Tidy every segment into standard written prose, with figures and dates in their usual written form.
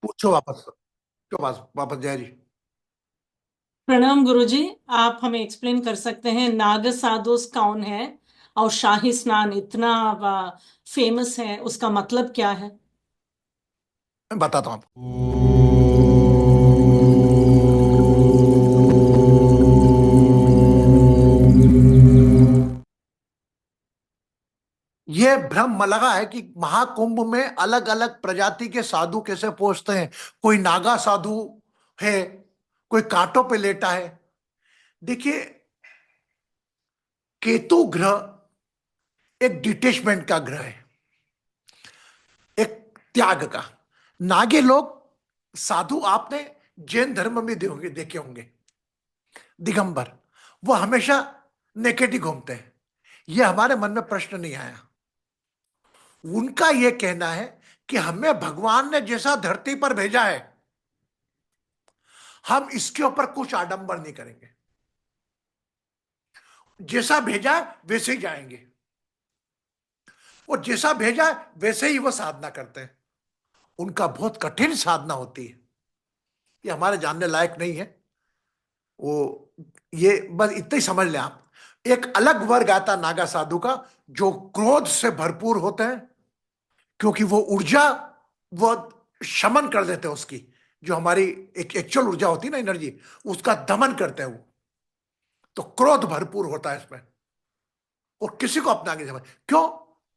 पूछो वापस। तो वापस वापस जय जी। प्रणाम गुरुजी। आप हमें एक्सप्लेन कर सकते हैं नाग साधुस कौन है और शाही स्नान इतना फेमस है, उसका मतलब क्या है? मैं बताता हूँ आपको। ये भ्रम लगा है कि महाकुंभ में अलग अलग प्रजाति के साधु कैसे पहुंचते हैं। कोई नागा साधु है, कोई कांटों पे लेटा है। देखिए, केतु ग्रह एक डिटेचमेंट का ग्रह है, एक त्याग का। नागे लोग साधु आपने जैन धर्म में देखे होंगे, दिगंबर, वो हमेशा नेकेड ही घूमते हैं। ये हमारे मन में प्रश्न नहीं आया। उनका यह कहना है कि हमें भगवान ने जैसा धरती पर भेजा है, हम इसके ऊपर कुछ आडंबर नहीं करेंगे। जैसा भेजा है वैसे ही जाएंगे, और जैसा भेजा है वैसे ही वो साधना करते हैं। उनका बहुत कठिन साधना होती है, ये हमारे जानने लायक नहीं है। वो ये बस इतना ही समझ लें आप। एक अलग वर्ग आता नागा साधु का, जो क्रोध से भरपूर होते हैं, क्योंकि वो ऊर्जा वो शमन कर देते हैं उसकी। जो हमारी एक एक्चुअल ऊर्जा होती है ना, एनर्जी, उसका दमन करते हैं वो। तो क्रोध भरपूर होता है इसमें, और किसी को अपना आगे समझ। क्यों?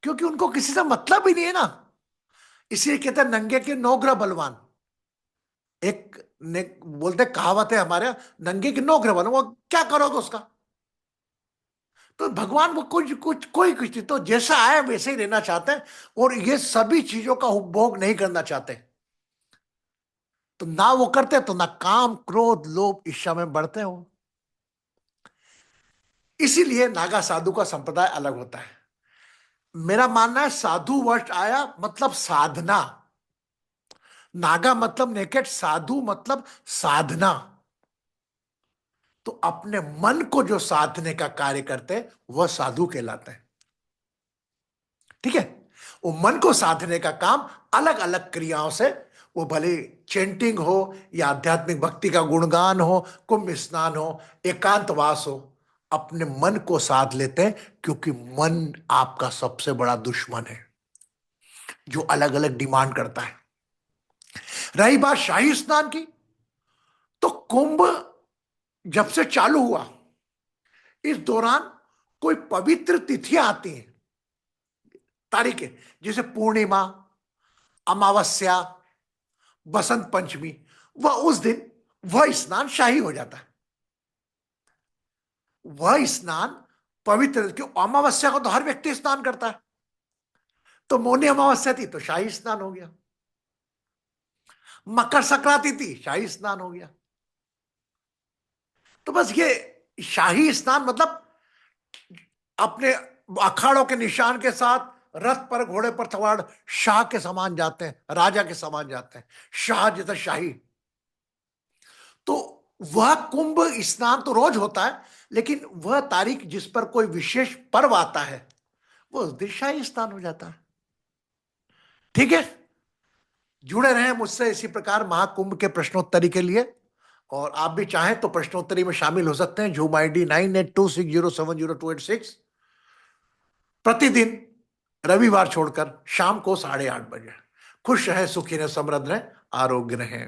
क्योंकि उनको किसी से मतलब ही नहीं है ना। इसलिए कहते हैं नंगे के नौग्रह बलवान। एक ने बोलते कहावत है हमारे यहाँ, नंगे के नौग्रह बलवान, वो क्या करोगे उसका। तो भगवान वो कुछ कुछ कोई कुछ नहीं, तो जैसा आए वैसे ही रहना चाहते हैं, और ये सभी चीजों का उपभोग नहीं करना चाहते। तो ना वो करते तो ना काम क्रोध लोभ ईर्ष्या में बढ़ते हो। इसीलिए नागा साधु का संप्रदाय अलग होता है। मेरा मानना है साधु वर्ष आया मतलब साधना। नागा मतलब नेकेड, साधु मतलब साधना। तो अपने मन को जो साधने का कार्य करते हैं वह साधु कहलाते हैं। ठीक है। वो मन को साधने का काम अलग अलग क्रियाओं से, वो भले चेंटिंग हो या आध्यात्मिक भक्ति का गुणगान हो, कुंभ स्नान हो, एकांतवास हो, अपने मन को साध लेते हैं। क्योंकि मन आपका सबसे बड़ा दुश्मन है, जो अलग अलग डिमांड करता है। रही बात शाही स्नान की, तो कुंभ जब से चालू हुआ, इस दौरान कोई पवित्र तिथियां आती हैं, तारीखें, जैसे पूर्णिमा, अमावस्या, बसंत पंचमी, वह उस दिन वह स्नान शाही हो जाता है। वह स्नान पवित्र, क्यों? अमावस्या को तो हर व्यक्ति स्नान करता है, तो मौनी अमावस्या थी तो शाही स्नान हो गया। मकर संक्रांति थी, शाही स्नान हो गया। तो बस ये शाही स्नान मतलब अपने अखाड़ों के निशान के साथ रथ पर घोड़े पर सवार शाह के समान जाते हैं, राजा के समान जाते हैं, शाह जैसा शाही। तो वह कुंभ स्नान तो रोज होता है, लेकिन वह तारीख जिस पर कोई विशेष पर्व आता है, वो उस दिन शाही स्नान हो जाता है। ठीक है। जुड़े रहें मुझसे इसी प्रकार महाकुंभ के प्रश्नोत्तरी के लिए। और आप भी चाहें तो प्रश्नोत्तरी में शामिल हो सकते हैं। जूम ID 9826070286, प्रतिदिन रविवार छोड़कर शाम को 8:30 बजे। खुश रहे, सुखी रहे, समृद्ध रहे, आरोग्य रहे।